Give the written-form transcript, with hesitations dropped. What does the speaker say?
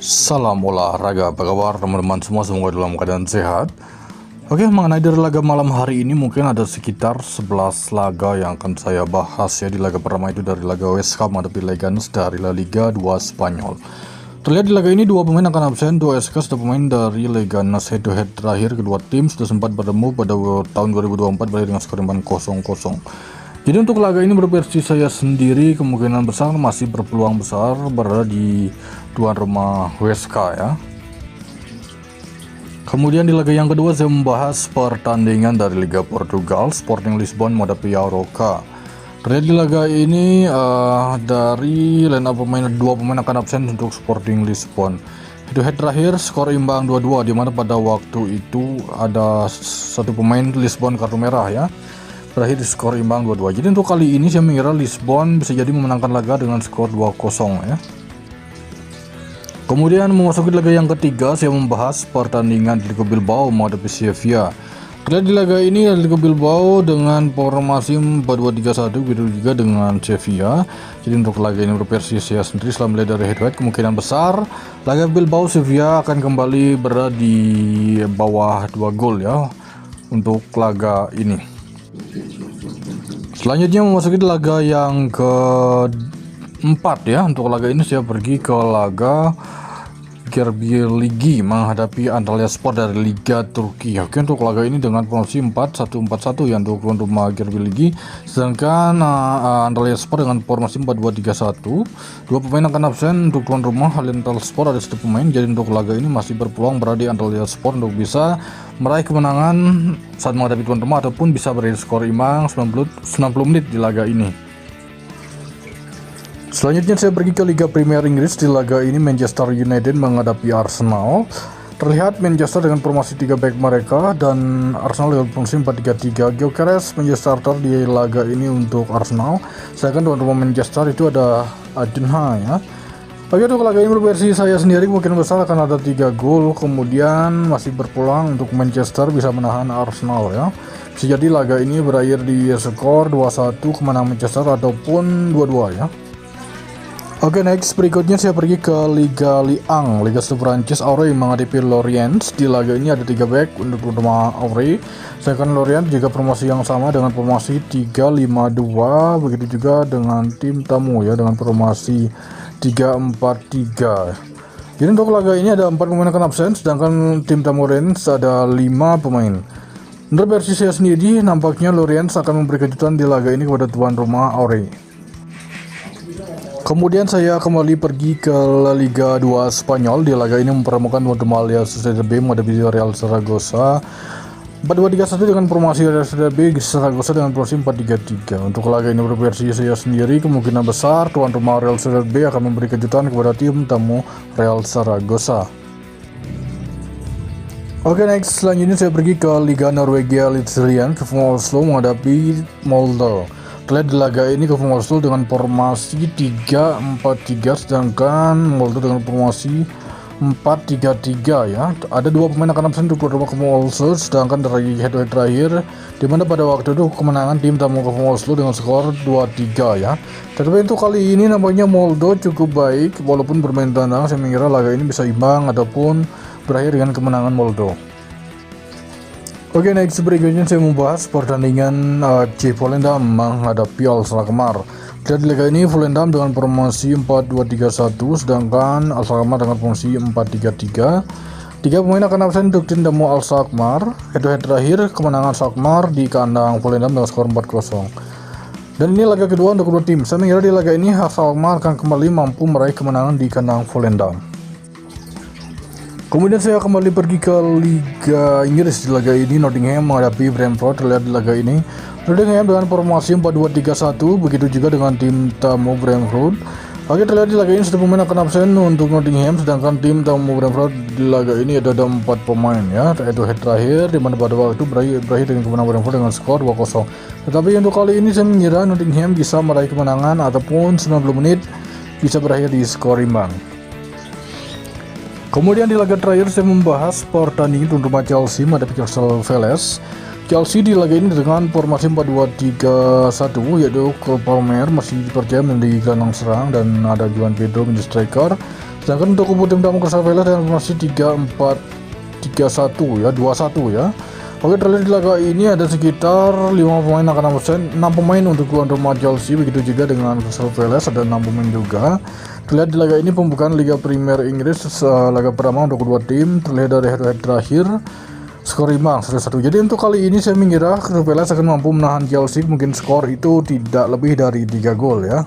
Salam olahraga, apa kabar teman-teman semua, semoga dalam keadaan sehat. Oke, mengenai dari laga malam hari ini mungkin ada sekitar 11 laga yang akan saya bahas ya. Di laga pertama itu dari laga West Ham menghadapi Leganes dari La Liga 2 Spanyol. Terlihat di laga ini dua pemain akan absen, dua SK sudah pemain dari Leganes. Head to head terakhir kedua tim sudah sempat bertemu pada tahun 2024 berakhir dengan skor imbang 0-0. Jadi untuk laga ini berversi saya sendiri kemungkinan besar masih berpeluang besar berada di tuan rumah WSK ya. Kemudian di laga yang kedua saya membahas pertandingan dari Liga Portugal, Sporting Lisbon menghadapi Aroca. Terlihat di laga ini dari line up pemain, dua pemain akan absen untuk Sporting Lisbon. Head terakhir skor imbang 2-2, di mana pada waktu itu ada satu pemain Lisbon kartu merah ya. Berakhir di skor imbang 2-2. Jadi untuk kali ini saya mengira Lisbon bisa jadi memenangkan laga dengan skor 2-0 ya. Kemudian memasuki laga yang ketiga saya membahas pertandingan Atletico Bilbao menghadapi Sevilla. Terlihat di laga ini Atletico Bilbao dengan formasi 4-2-3-1 begitu juga dengan Sevilla. Jadi untuk laga ini berversi saya sendiri setelah melihat dari head-to-head kemungkinan besar laga Bilbao Sevilla akan kembali berada di bawah 2 gol ya untuk laga ini. Selanjutnya memasuki laga yang keempat ya. Untuk laga ini saya pergi ke laga Derby Ligi menghadapi Antalyaspor dari Liga Turki. Oke, untuk laga ini dengan promosi 4-1-4-1 ya untuk tuan rumah Derby Ligi. Sedangkan Antalyaspor dengan formasi 4-2-3-1. Dua pemain akan absen untuk tuan rumah. Antalyaspor ada satu pemain. Jadi untuk laga ini masih berpeluang berada di Antalyaspor untuk bisa meraih kemenangan saat menghadapi tuan rumah ataupun bisa berakhir skor imbang 90 menit di laga ini. Selanjutnya saya pergi ke Liga Premier Inggris. Di laga ini Manchester United menghadapi Arsenal. Terlihat Manchester dengan formasi 3 back mereka dan Arsenal dengan formasi 4-3-3. Gyökeres menjadi starter di laga ini untuk Arsenal. Sedangkan tuan rumah Manchester itu ada Adinha ya. Oke, untuk laga ini berversi saya sendiri mungkin besar akan ada 3 gol. Kemudian masih berpeluang untuk Manchester bisa menahan Arsenal ya. Bisa jadi laga ini berakhir di skor 2-1 kemenangan Manchester ataupun 2-2 ya. Oke, next berikutnya saya pergi ke Liga Liang, Liga 1 Prancis. Auré menghadapi Lorient. Di laga ini ada 3 back untuk rumah Auré. Sedangkan Lorient juga promosi yang sama dengan formasi 3-5-2, begitu juga dengan tim tamu ya dengan formasi 3-4-3. Jadi untuk laga ini ada 4 pemain akan absen, sedangkan tim tamu Rennes ada 5 pemain. Menurut versi saya sendiri nampaknya Lorient akan memberi kejutan di laga ini kepada tuan rumah Auré. Kemudian saya kembali pergi ke La Liga 2 Spanyol. Di laga ini mempertemukan tuan rumah Real Sociedad B menghadapi Real Zaragoza. 4-2-3-1 dengan formasi Real Sociedad B, Zaragoza dengan formasi 4-3-3. Untuk laga ini berversi saya sendiri kemungkinan besar tuan rumah Real Sociedad B akan memberi kejutan kepada tim tamu Real Zaragoza. Oke, next selanjutnya saya pergi ke Liga Norwegia Eliteserien. KFUM Oslo menghadapi Molde. Terlihat di laga ini KFUM Oslo dengan formasi 3-4-3, sedangkan Molde dengan formasi 4-3-3 ya. Ada 2 pemain akan absen untuk rumah KFUM Oslo, sedangkan dari head-to-head terakhir di mana pada waktu itu kemenangan tim tamu KFUM Oslo dengan skor 2-3 ya. Tetapi untuk kali ini nampaknya Molde cukup baik walaupun bermain tandang. Saya mengira laga ini bisa imbang ataupun berakhir dengan kemenangan Molde. Oke, next berikutnya saya membahas pertandingan FC Volendam menghadapi Alkmaar. Di laga ini Volendam dengan formasi 4-2-3-1, sedangkan Alkmaar dengan formasi 4-3-3. 3 pemain akan absen untuk tim tamu Alkmaar. Head-to-head terakhir kemenangan Alkmaar di kandang Volendam dengan skor 4-0. Dan ini laga kedua untuk kedua tim. Saya mengira di laga ini Alkmaar akan kembali mampu meraih kemenangan di kandang Volendam. Kemudian saya kembali pergi ke Liga Inggris. Di laga ini Nottingham menghadapi Brentford. Terlihat di laga ini Nottingham dengan formasi 4-2-3-1, begitu juga dengan tim tamu Brentford. Oke, terlihat di laga ini satu pemain akan absen untuk Nottingham, sedangkan tim tamu Brentford di laga ini ada 4 pemain ya. Itu head terakhir di mana pada waktu berakhir dengan kemenangan Brentford dengan skor 2-0. Tetapi untuk kali ini saya mengira Nottingham bisa meraih kemenangan ataupun 90 menit bisa berakhir di skor imbang. Kemudian di laga terakhir saya membahas pertandingan tuan rumah Chelsea menghadapi Crystal Palace. Chelsea di laga ini dengan formasi 4-2-3-1, yaitu Cole Palmer masih dipercaya menjadi gelandang serang dan ada João Pedro menjadi striker. Sedangkan untuk kubu tim tamu Crystal Palace dengan formasi 3-4-3-1 ya, 2-1 ya. Oke, terlihat di laga ini ada sekitar 5 pemain akan absen, 6 pemain untuk tuan rumah Chelsea, begitu juga dengan Crystal Palace ada 6 pemain juga. Terlihat di laga ini pembukaan Liga Premier Inggris, laga pertama untuk kedua tim, terlihat dari head-to-head terakhir skor imbang 1-1. Jadi untuk kali ini saya mengira Crystal Palace akan mampu menahan Chelsea, mungkin skor itu tidak lebih dari 3 gol ya.